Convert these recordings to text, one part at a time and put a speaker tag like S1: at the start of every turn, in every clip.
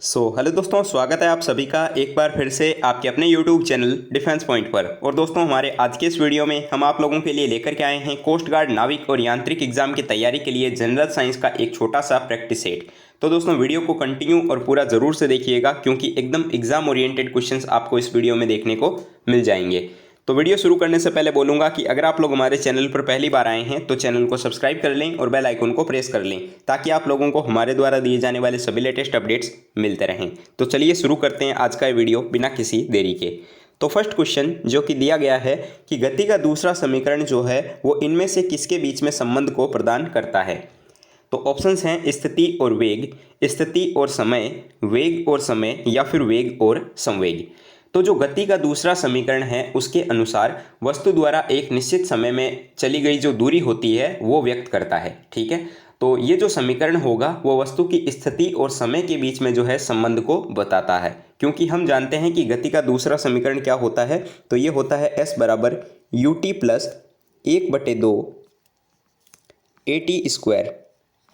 S1: Hello दोस्तों, स्वागत है आप सभी का एक बार फिर से आपके अपने यूट्यूब चैनल डिफेंस पॉइंट पर। और दोस्तों, हमारे आज के इस वीडियो में हम आप लोगों के लिए लेकर के आए हैं कोस्ट गार्ड नाविक और यांत्रिक एग्जाम की तैयारी के लिए जनरल साइंस का एक छोटा सा प्रैक्टिस सेट। तो दोस्तों, वीडियो को कंटिन्यू और पूरा ज़रूर से देखिएगा क्योंकि एकदम एग्जाम ओरिएंटेड क्वेश्चंस आपको इस वीडियो में देखने को मिल जाएंगे। तो वीडियो शुरू करने से पहले बोलूँगा कि अगर आप लोग हमारे चैनल पर पहली बार आए हैं तो चैनल को सब्सक्राइब कर लें और बेल आइकन को प्रेस कर लें ताकि आप लोगों को हमारे द्वारा दिए जाने वाले सभी लेटेस्ट अपडेट्स मिलते रहें। तो चलिए शुरू करते हैं आज का वीडियो बिना किसी देरी के। तो फर्स्ट क्वेश्चन जो कि दिया गया है कि गति का दूसरा समीकरण जो है वो इनमें से किसके बीच में संबंध को प्रदान करता है। तो ऑप्शंस हैं स्थिति और वेग, स्थिति और समय, वेग और समय या फिर वेग और संवेग। तो जो गति का दूसरा समीकरण है उसके अनुसार वस्तु द्वारा एक निश्चित समय में चली गई जो दूरी होती है वो व्यक्त करता है। ठीक है, तो ये जो समीकरण होगा वो वस्तु की स्थिति और समय के बीच में जो है संबंध को बताता है, क्योंकि हम जानते हैं कि गति का दूसरा समीकरण क्या होता है। तो ये होता है s बराबर U T plus 1/2 AT square,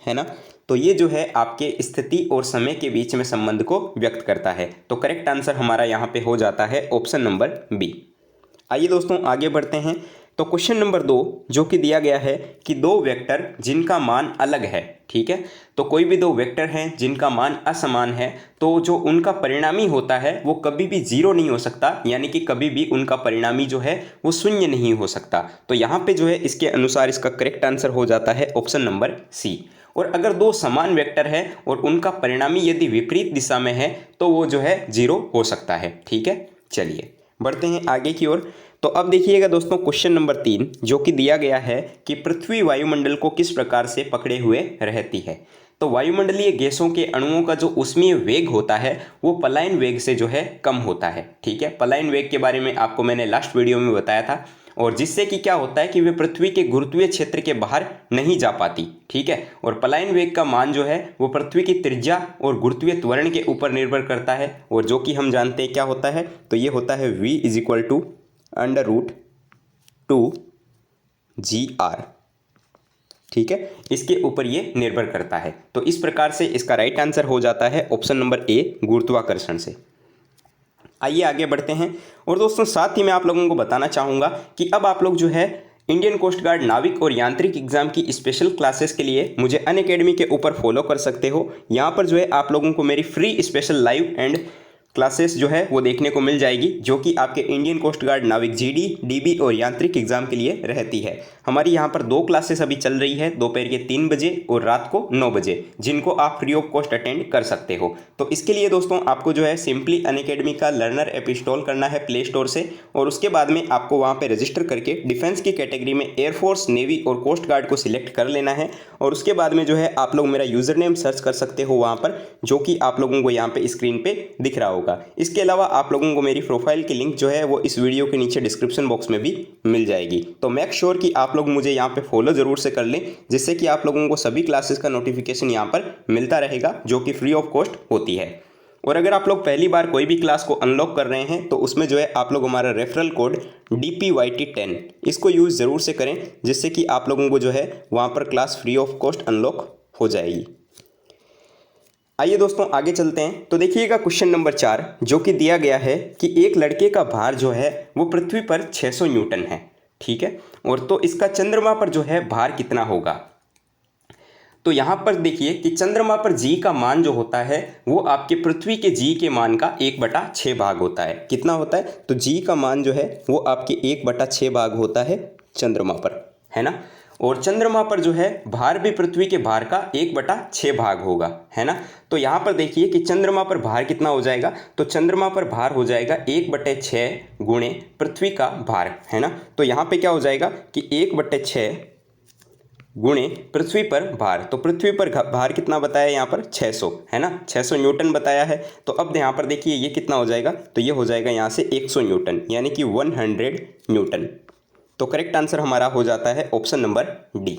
S1: है ना। तो ये जो है आपके स्थिति और समय के बीच में संबंध को व्यक्त करता है। तो करेक्ट आंसर हमारा यहाँ पे हो जाता है ऑप्शन नंबर बी। आइए दोस्तों आगे बढ़ते हैं। तो क्वेश्चन नंबर 2 जो कि दिया गया है कि दो वेक्टर जिनका मान अलग है। ठीक है, तो कोई भी दो वेक्टर हैं जिनका मान असमान है तो जो उनका परिणामी होता है वो कभी भी जीरो नहीं हो सकता, यानी कि कभी भी उनका परिणामी जो है वो शून्य नहीं हो सकता। तो यहाँ पे जो है इसके अनुसार इसका करेक्ट आंसर हो जाता है ऑप्शन नंबर सी। और अगर दो समान वेक्टर है और उनका परिणामी यदि विपरीत दिशा में है तो वो जो है जीरो हो सकता है। ठीक है, चलिए बढ़ते हैं आगे की ओर। तो अब देखिएगा दोस्तों क्वेश्चन नंबर 3 जो कि दिया गया है कि पृथ्वी वायुमंडल को किस प्रकार से पकड़े हुए रहती है। तो वायुमंडलीय गैसों के अणुओं का जो ऊष्मीय वेग होता है वो पलायन वेग से जो है कम होता है। ठीक है, पलायन वेग के बारे में आपको मैंने लास्ट वीडियो में बताया था, और जिससे कि क्या होता है कि वे पृथ्वी के गुरुत्वीय क्षेत्र के बाहर नहीं जा पाती। ठीक है, और पलायन वेग का मान जो है वो पृथ्वी की त्रिज्या और गुरुत्वीय त्वरण के ऊपर निर्भर करता है, और जो कि हम जानते हैं क्या होता है। तो ये होता है v = √2gr। ठीक है, इसके ऊपर ये निर्भर करता है। तो इस प्रकार से इसका राइट आंसर हो जाता है ऑप्शन नंबर ए, गुरुत्वाकर्षण से। आइए आगे बढ़ते हैं। और दोस्तों साथ ही मैं आप लोगों को बताना चाहूँगा कि अब आप लोग जो है इंडियन कोस्ट गार्ड नाविक और यांत्रिक एग्जाम की स्पेशल क्लासेस के लिए मुझे अनअकैडमी के ऊपर फॉलो कर सकते हो। यहाँ पर जो है आप लोगों को मेरी free special live and classes जो है वो देखने को मिल जाएगी, जो कि आपके इंडियन कोस्ट गार्ड नाविक जीडी, डीबी और यांत्रिक एग्जाम के लिए रहती है। हमारी यहाँ पर 2 क्लासेस अभी चल रही है, दोपहर के 3 बजे और रात को 9 बजे, जिनको आप फ्री ऑफ कॉस्ट अटेंड कर सकते हो। तो इसके लिए दोस्तों आपको जो है सिंपली अनअकैडमी का लर्नर ऐप इंस्टॉल करना है प्ले स्टोर से, और उसके बाद में आपको वहाँ पर रजिस्टर करके डिफेंस की कैटेगरी में एयरफोर्स, नेवी और कोस्ट गार्ड को सिलेक्ट कर लेना है। और उसके बाद में जो है आप लोग मेरा यूज़र नेम सर्च कर सकते हो वहाँ पर, जो कि आप लोगों को यहाँ पे स्क्रीन पे दिख रहा होगा। इसके अलावा आप लोगों को मेरी प्रोफाइल की लिंक जो है वो इस वीडियो के नीचे डिस्क्रिप्शन बॉक्स में भी मिल जाएगी। तो मेक श्योर कि आप लोग मुझे यहाँ पे फॉलो जरूर से कर लें, जिससे कि आप लोगों को सभी क्लासेस का नोटिफिकेशन यहाँ पर मिलता रहेगा, जो कि फ्री ऑफ कॉस्ट होती है। और अगर आप लोग पहली बार कोई भी क्लास को अनलॉक कर रहे हैं तो उसमें जो है आप लोग हमारा रेफरल कोड DPYT10 इसको यूज़ ज़रूर से करें, जिससे कि आप लोगों को जो है वहाँ पर class free of cost unlock हो जाएगी। आइए दोस्तों आगे चलते हैं। तो देखिएगा क्वेश्चन नंबर 4 जो कि दिया गया है कि एक लड़के का भार जो है वो पृथ्वी पर 600 न्यूटन है। ठीक है, और तो इसका चंद्रमा पर जो है भार कितना होगा। तो यहाँ पर देखिए कि चंद्रमा पर जी का मान जो होता है वो आपके पृथ्वी के जी के मान का 1/6 भाग होता है। कितना होता है, तो जी का मान जो है वो आपके 1/6 भाग होता है चंद्रमा पर, है ना। और चंद्रमा पर जो है भार भी पृथ्वी के भार का 1/6 भाग होगा, है ना। तो यहाँ पर देखिए कि चंद्रमा पर भार कितना हो जाएगा, तो चंद्रमा पर भार हो जाएगा 1/6 गुणे पृथ्वी का भार, है ना। तो यहाँ पे क्या हो जाएगा कि 1/6 गुणे पृथ्वी पर भार। तो पृथ्वी पर भार कितना बताया यहाँ पर 600, है ना, 600 न्यूटन बताया है। तो अब यहाँ पर देखिए ये कितना हो जाएगा, तो ये हो जाएगा यहाँ से 100 न्यूटन, यानी कि 100 न्यूटन। तो करेक्ट आंसर हमारा हो जाता है ऑप्शन नंबर डी।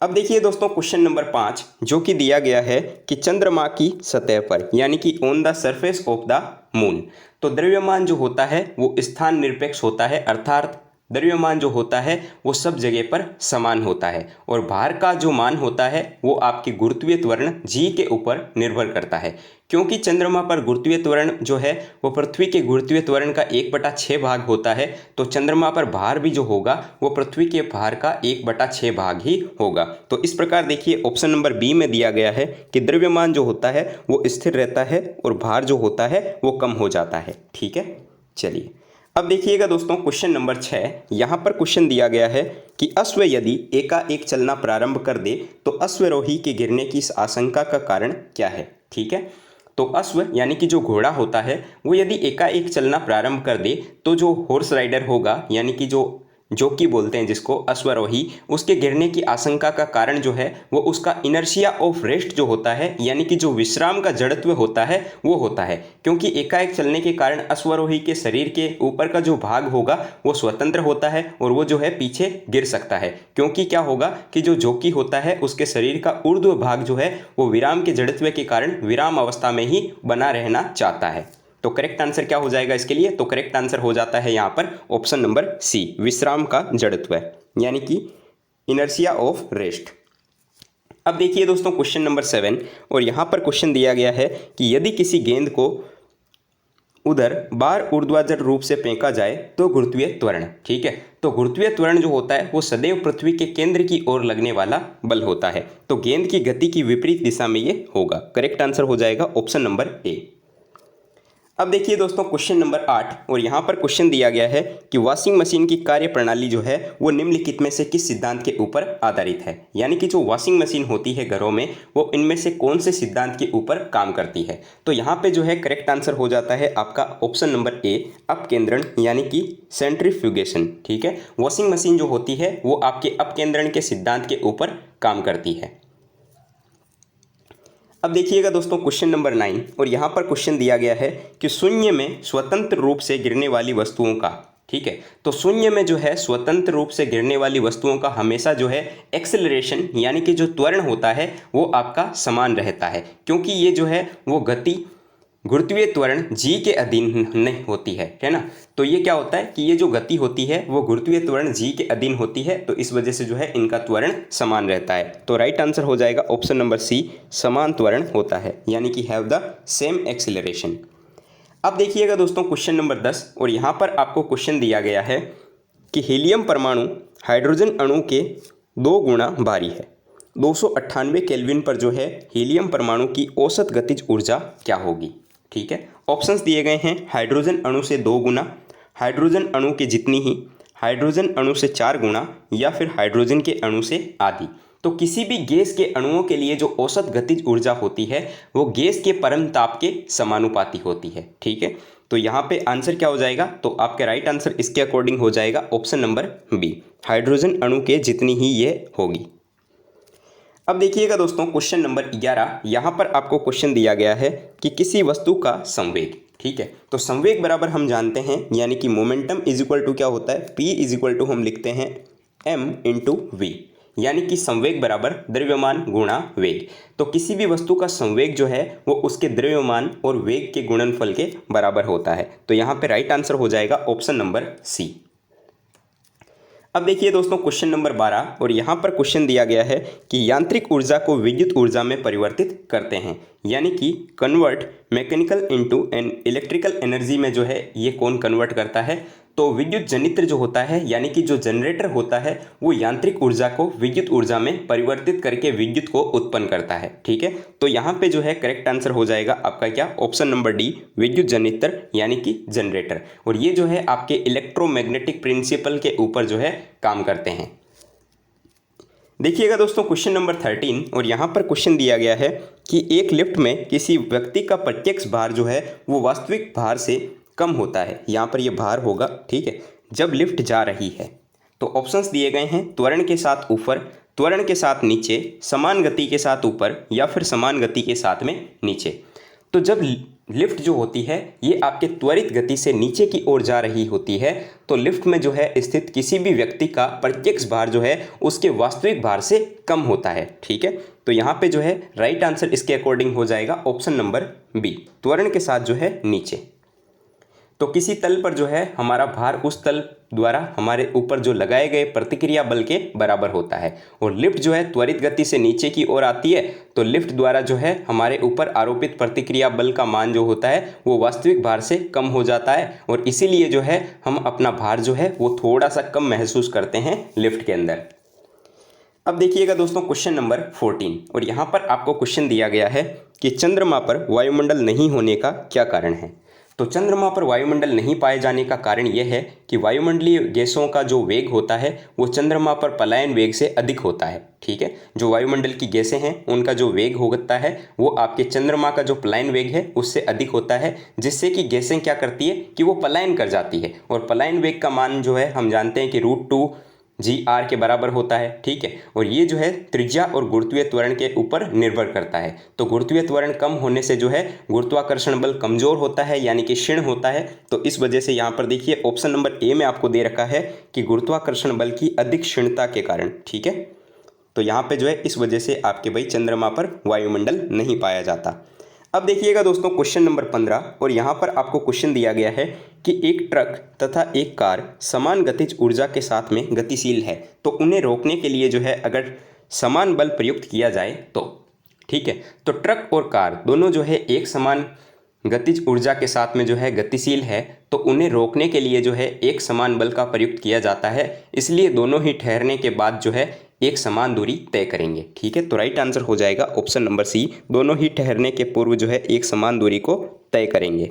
S1: अब देखिए दोस्तों क्वेश्चन नंबर 5 जो कि दिया गया है कि चंद्रमा की सतह पर, यानी कि on the surface of the moon, तो द्रव्यमान जो होता है वो स्थान निरपेक्ष होता है, अर्थात द्रव्यमान जो होता है वो सब जगह पर समान होता है, और भार का जो मान होता है वो आपके गुरुत्वीय त्वरण g के ऊपर निर्भर करता है। क्योंकि चंद्रमा पर गुरुत्वीय त्वरण जो है वो पृथ्वी के गुरुत्वीय त्वरण का 1/6 भाग होता है, तो चंद्रमा पर भार भी जो होगा वो पृथ्वी के भार का 1/6 भाग ही होगा। तो इस प्रकार देखिए ऑप्शन नंबर बी में दिया गया है कि द्रव्यमान जो होता है वो स्थिर रहता है और भार जो होता है वो कम हो जाता है। ठीक है, चलिए अब देखिएगा दोस्तों क्वेश्चन नंबर 6। यहाँ पर क्वेश्चन दिया गया है कि अश्व यदि एकाएक चलना प्रारंभ कर दे तो अश्वरोही के गिरने की इस आशंका का कारण क्या है। ठीक है, तो अश्व यानी कि जो घोड़ा होता है वो यदि एकाएक चलना प्रारंभ कर दे तो जो हॉर्स राइडर होगा यानी कि जो जोकी बोलते हैं जिसको, अश्वरोही, उसके गिरने की आशंका का कारण जो है वो उसका इनर्शिया ऑफ रेस्ट जो होता है यानी कि जो विश्राम का जड़त्व होता है वो होता है। क्योंकि एकाएक चलने के कारण अश्वरोही के शरीर के ऊपर का जो भाग होगा वो स्वतंत्र होता है और वो जो है पीछे गिर सकता है। क्योंकि क्या होगा कि जो जोकी होता है उसके शरीर का ऊर्ध्व भाग जो है वो विराम के जड़त्व के कारण विराम अवस्था में ही बना रहना चाहता है। तो करेक्ट आंसर क्या हो जाएगा इसके लिए, तो करेक्ट आंसर हो जाता है यहाँ पर ऑप्शन नंबर सी, विश्राम का जड़त्व यानी कि इनर्शिया ऑफ रेस्ट। अब देखिए दोस्तों क्वेश्चन नंबर 7, और यहाँ पर क्वेश्चन दिया गया है कि यदि किसी गेंद को उधर बार ऊर्ध्वाधर रूप से फेंका जाए तो गुरुत्वीय त्वरण, ठीक है, तो गुरुत्वीय त्वरण जो होता है वो सदैव पृथ्वी के केंद्र की ओर लगने वाला बल होता है। तो गेंद की गति की विपरीत दिशा में ये होगा। करेक्ट आंसर हो जाएगा ऑप्शन नंबर ए। अब देखिए दोस्तों क्वेश्चन नंबर 8, और यहाँ पर क्वेश्चन दिया गया है कि वॉशिंग मशीन की कार्य प्रणाली जो है वो निम्नलिखित में से किस सिद्धांत के ऊपर आधारित है। यानी कि जो वॉशिंग मशीन होती है घरों में वो इनमें से कौन से सिद्धांत के ऊपर काम करती है। तो यहाँ पे जो है करेक्ट आंसर हो जाता है आपका ऑप्शन नंबर ए, अपकेंद्रण यानी कि सेंट्रीफ्यूगेशन। ठीक है, वॉशिंग मशीन जो होती है वो आपके अपकेंद्रण के सिद्धांत के ऊपर काम करती है। अब देखिएगा दोस्तों क्वेश्चन नंबर 9, और यहाँ पर क्वेश्चन दिया गया है कि शून्य में स्वतंत्र रूप से गिरने वाली वस्तुओं का, ठीक है, तो शून्य में जो है स्वतंत्र रूप से गिरने वाली वस्तुओं का हमेशा जो है एक्सेलरेशन यानी कि जो त्वरण होता है वो आपका समान रहता है। क्योंकि ये जो है वो गति गुरुत्वीय त्वरण g के अधीन नहीं होती है ना। तो ये क्या होता है कि ये जो गति होती है वो गुरुत्वीय त्वरण g के अधीन होती है, तो इस वजह से जो है इनका त्वरण समान रहता है। तो राइट आंसर हो जाएगा ऑप्शन नंबर सी, समान त्वरण होता है यानी कि हैव द सेम एक्सीलरेशन। अब देखिएगा दोस्तों क्वेश्चन नंबर 10, और यहाँ पर आपको क्वेश्चन दिया गया है कि हीलियम परमाणु हाइड्रोजन अणु के 2 गुना भारी है। 298 केल्विन पर जो है हीलियम परमाणु की औसत गतिज ऊर्जा क्या होगी। ठीक है, ऑप्शंस दिए गए हैं हाइड्रोजन अणु से 2 गुना, हाइड्रोजन अणु के जितनी ही, हाइड्रोजन अणु से 4 गुना, या फिर हाइड्रोजन के अणु से आधी। तो किसी भी गैस के अणुओं के लिए जो औसत गतिज ऊर्जा होती है वो गैस के परम ताप के समानुपाती होती है। ठीक है, तो यहाँ पे आंसर क्या हो जाएगा, तो आपका राइट आंसर इसके अकॉर्डिंग हो जाएगा ऑप्शन नंबर बी, हाइड्रोजन अणु के जितनी ही ये होगी। अब देखिएगा दोस्तों क्वेश्चन नंबर 11, यहाँ पर आपको क्वेश्चन दिया गया है कि किसी वस्तु का संवेग, ठीक है, तो संवेग बराबर हम जानते हैं यानी कि मोमेंटम इज इक्वल टू क्या होता है, p इज इक्वल टू हम लिखते हैं m इंटू वी, यानी कि संवेग बराबर द्रव्यमान गुणा वेग। तो किसी भी वस्तु का संवेग जो है वो उसके द्रव्यमान और वेग के गुणनफल के बराबर होता है। तो यहाँ पे राइट आंसर हो जाएगा ऑप्शन नंबर सी। अब देखिए दोस्तों क्वेश्चन नंबर 12, और यहाँ पर क्वेश्चन दिया गया है कि यांत्रिक ऊर्जा को विद्युत ऊर्जा में परिवर्तित करते हैं, यानी कि convert mechanical into an electrical energy में जो है ये कौन कन्वर्ट करता है। तो विद्युत जनित्र जो होता है यानी कि जो जनरेटर होता है वो यांत्रिक ऊर्जा को विद्युत ऊर्जा में परिवर्तित करके विद्युत को उत्पन्न करता है। ठीक है, तो यहाँ पे जो है करेक्ट आंसर हो जाएगा आपका क्या, ऑप्शन नंबर डी, विद्युत जनित्र यानी कि जनरेटर। और ये जो है आपके इलेक्ट्रोमैग्नेटिक प्रिंसिपल के ऊपर जो है काम करते हैं। देखिएगा दोस्तों क्वेश्चन नंबर 13, और यहाँ पर क्वेश्चन दिया गया है कि एक लिफ्ट में किसी व्यक्ति का प्रत्यक्ष भार जो है वो वास्तविक भार से कम होता है। यहाँ पर ये भार होगा, ठीक है, जब लिफ्ट जा रही है। तो ऑप्शंस दिए गए हैं त्वरण के साथ ऊपर, त्वरण के साथ नीचे, समान गति के साथ ऊपर, या फिर समान गति के साथ में नीचे। तो जब लिफ्ट जो होती है ये आपके त्वरित गति से नीचे की ओर जा रही होती है तो लिफ्ट में जो है स्थित किसी भी व्यक्ति का प्रत्यक्ष भार जो है उसके वास्तविक भार से कम होता है। ठीक है, तो यहाँ पे जो है राइट आंसर इसके अकॉर्डिंग हो जाएगा ऑप्शन नंबर बी, त्वरण के साथ जो है नीचे। तो किसी तल पर जो है हमारा भार उस तल द्वारा हमारे ऊपर जो लगाए गए प्रतिक्रिया बल के बराबर होता है। और लिफ्ट जो है त्वरित गति से नीचे की ओर आती है, तो लिफ्ट द्वारा जो है हमारे ऊपर आरोपित प्रतिक्रिया बल का मान जो होता है वो वास्तविक भार से कम हो जाता है, और इसीलिए जो है हम अपना भार जो है वो थोड़ा सा कम महसूस करते हैं लिफ्ट के अंदर। अब देखिएगा दोस्तों क्वेश्चन नंबर 14, और यहाँ पर आपको क्वेश्चन दिया गया है कि चंद्रमा पर वायुमंडल नहीं होने का क्या कारण है। तो चंद्रमा पर वायुमंडल नहीं पाए जाने का कारण यह है कि वायुमंडलीय गैसों का जो वेग होता है वो चंद्रमा पर पलायन वेग से अधिक होता है। ठीक है, जो वायुमंडल की गैसें हैं उनका जो वेग होता है वो आपके चंद्रमा का जो पलायन वेग है उससे अधिक होता है, जिससे कि गैसें क्या करती है कि वो पलायन कर जाती है। और पलायन वेग का मान जो है हम जानते हैं कि √2 g के बराबर होता है। ठीक है, और ये जो है त्रिज्या और गुरुत्वीय त्वरण के ऊपर निर्भर करता है। तो गुरुत्वीय त्वरण कम होने से जो है गुरुत्वाकर्षण बल कमजोर होता है, यानी कि क्षीण होता है। तो इस वजह से यहाँ पर देखिए ऑप्शन नंबर ए में आपको दे रखा है कि गुरुत्वाकर्षण बल की अधिक क्षीणता के कारण। ठीक है, तो यहाँ पे जो है इस वजह से आपके भाई चंद्रमा पर वायुमंडल नहीं पाया जाता। अब देखिएगा दोस्तों क्वेश्चन नंबर 15, और यहाँ पर आपको क्वेश्चन दिया गया है कि एक ट्रक तथा एक कार समान गतिज ऊर्जा के साथ में गतिशील है, तो उन्हें रोकने के लिए जो है अगर समान बल प्रयुक्त किया जाए तो। ठीक है, तो ट्रक और कार दोनों जो है एक समान गतिज ऊर्जा के साथ में जो है गतिशील है, तो उन्हें रोकने के लिए जो है एक समान बल का प्रयुक्त किया जाता है, इसलिए दोनों ही ठहरने के बाद जो है एक समान दूरी तय करेंगे। ठीक है, तो राइट आंसर हो जाएगा ऑप्शन नंबर सी, दोनों ही ठहरने के पूर्व जो है एक समान दूरी को तय करेंगे।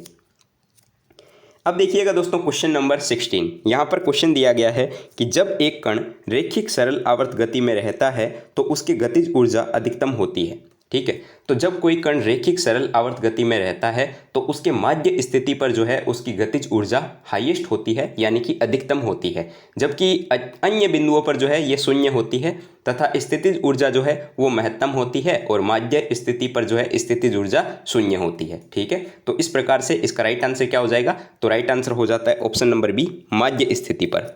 S1: अब देखिएगा दोस्तों क्वेश्चन नंबर 16, यहाँ पर क्वेश्चन दिया गया है कि जब एक कण रैखिक सरल आवर्त गति में रहता है तो उसकी गतिज ऊर्जा अधिकतम होती है। ठीक है, तो जब कोई कण रैखिक सरल आवर्त गति में रहता है तो उसके माध्य स्थिति पर जो है उसकी गतिज ऊर्जा हाईएस्ट होती है, यानी कि अधिकतम होती है, जबकि अन्य बिंदुओं पर जो है ये शून्य होती है तथा स्थितिज ऊर्जा जो है वो महत्तम होती है, और माध्य स्थिति पर जो है स्थितिज ऊर्जा शून्य होती है। ठीक है, तो इस प्रकार से इसका राइट आंसर क्या हो जाएगा, तो राइट आंसर हो जाता है ऑप्शन नंबर बी, माध्य स्थिति पर।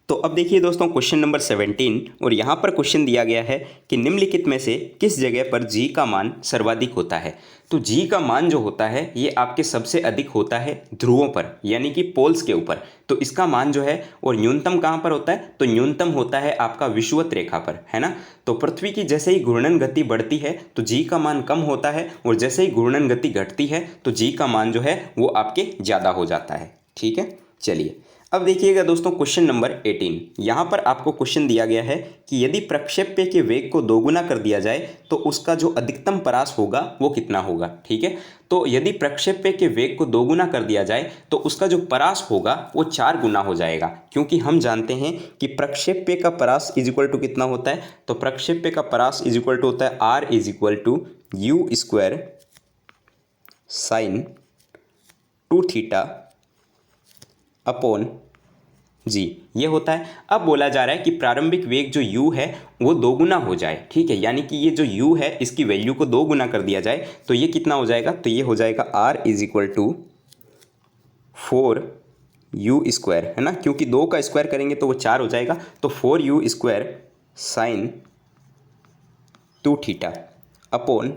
S1: तो अब देखिए दोस्तों क्वेश्चन नंबर 17, और यहाँ पर क्वेश्चन दिया गया है कि निम्नलिखित में से किस जगह पर g का मान सर्वाधिक होता है। तो g का मान जो होता है ये आपके सबसे अधिक होता है ध्रुवों पर, यानी कि पोल्स के ऊपर। तो इसका मान जो है, और न्यूनतम कहाँ पर होता है, तो न्यूनतम होता है आपका विषुवत रेखा पर, है ना। तो पृथ्वी की जैसे ही घूर्णन गति बढ़ती है तो g का मान कम होता है, और जैसे ही घूर्णन गति घटती है तो g का मान जो है वो आपके ज़्यादा हो जाता है। ठीक है, चलिए अब देखिएगा दोस्तों क्वेश्चन नंबर 18, यहाँ पर आपको क्वेश्चन दिया गया है कि यदि प्रक्षेप्य के वेग को दोगुना कर दिया जाए तो उसका जो अधिकतम परास होगा वो कितना होगा। ठीक है, तो यदि प्रक्षेप्य के वेग को दोगुना कर दिया जाए तो उसका जो परास होगा वो 4 गुना हो जाएगा, क्योंकि हम जानते हैं कि प्रक्षेप्य का परास इज इक्वल टू कितना होता है, तो प्रक्षेप्य का परास इज इक्वल टू होता है R is equal to U² sin 2θ upon g, ये होता है। अब बोला जा रहा है कि प्रारंभिक वेग जो u है वो दोगुना हो जाए। ठीक है, यानी कि ये जो u है इसकी वैल्यू को 2 गुना कर दिया जाए तो ये कितना हो जाएगा, तो ये हो जाएगा r is equal to 4u², है ना, क्योंकि 2 का स्क्वायर करेंगे तो वो 4 हो जाएगा, तो 4u² sin 2θ अपॉन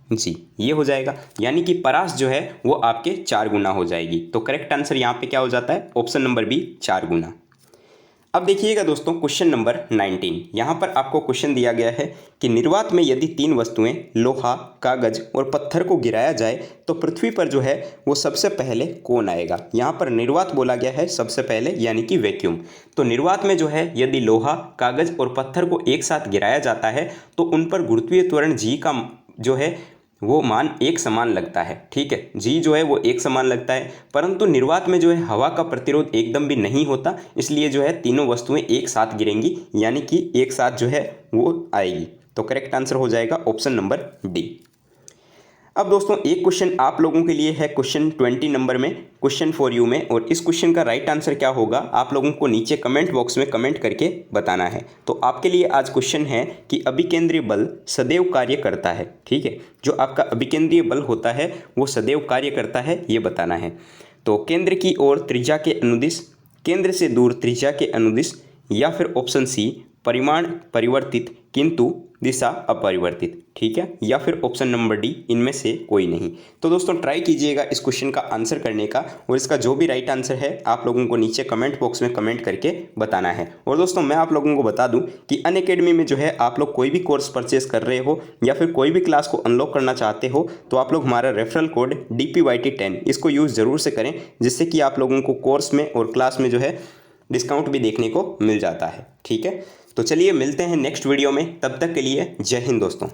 S1: जी, ये हो जाएगा, यानी कि परास जो है वो आपके 4 गुना हो जाएगी। तो करेक्ट आंसर यहाँ पे क्या हो जाता है, ऑप्शन नंबर बी, 4 गुना। अब देखिएगा दोस्तों क्वेश्चन नंबर 19, यहाँ पर आपको क्वेश्चन दिया गया है कि निर्वात में यदि 3 वस्तुएं लोहा, कागज और पत्थर को गिराया जाए तो पृथ्वी पर जो है वो सबसे पहले कौन आएगा। यहाँ पर निर्वात बोला गया है सबसे पहले, यानी कि वैक्यूम। तो निर्वात में जो है यदि लोहा, कागज और पत्थर को एक साथ गिराया जाता है तो उन पर गुरुत्वीय त्वरण जी का जो है वो मान एक समान लगता है। ठीक है, जी जो है वो एक समान लगता है, परंतु निर्वात में जो है हवा का प्रतिरोध एकदम भी नहीं होता, इसलिए जो है तीनों वस्तुएं एक साथ गिरेंगी, यानी कि एक साथ जो है वो आएगी। तो करेक्ट आंसर हो जाएगा ऑप्शन नंबर डी। अब दोस्तों एक क्वेश्चन आप लोगों के लिए है क्वेश्चन 20 नंबर में, क्वेश्चन फॉर यू में, और इस क्वेश्चन का राइट आंसर क्या होगा आप लोगों को नीचे कमेंट बॉक्स में कमेंट करके बताना है। तो आपके लिए आज क्वेश्चन है कि अभिकेंद्रीय बल सदैव कार्य करता है। ठीक है, जो आपका अभिकेंद्रीय बल होता है वो सदैव कार्य करता है, ये बताना है। तो केंद्र की ओर त्रिज्या के अनुदिश, केंद्र से दूर त्रिज्या के अनुदिश, या फिर ऑप्शन सी परिमाण परिवर्तित किंतु दिशा अपरिवर्तित, ठीक है, या फिर ऑप्शन नंबर डी इनमें से कोई नहीं। तो दोस्तों ट्राई कीजिएगा इस क्वेश्चन का आंसर करने का, और इसका जो भी राइट आंसर है आप लोगों को नीचे कमेंट बॉक्स में कमेंट करके बताना है। और दोस्तों मैं आप लोगों को बता दूं कि अनअकैडमी में जो है आप लोग कोई भी कोर्स परचेस कर रहे हो या फिर कोई भी क्लास को अनलॉक करना चाहते हो तो आप लोग हमारा रेफरल कोड DPYT10 इसको यूज़ ज़रूर से करें, जिससे कि आप लोगों को कोर्स में और क्लास में जो है डिस्काउंट भी देखने को मिल जाता है, ठीक है। तो चलिए मिलते हैं नेक्स्ट वीडियो में, तब तक के लिए जय हिंद दोस्तों।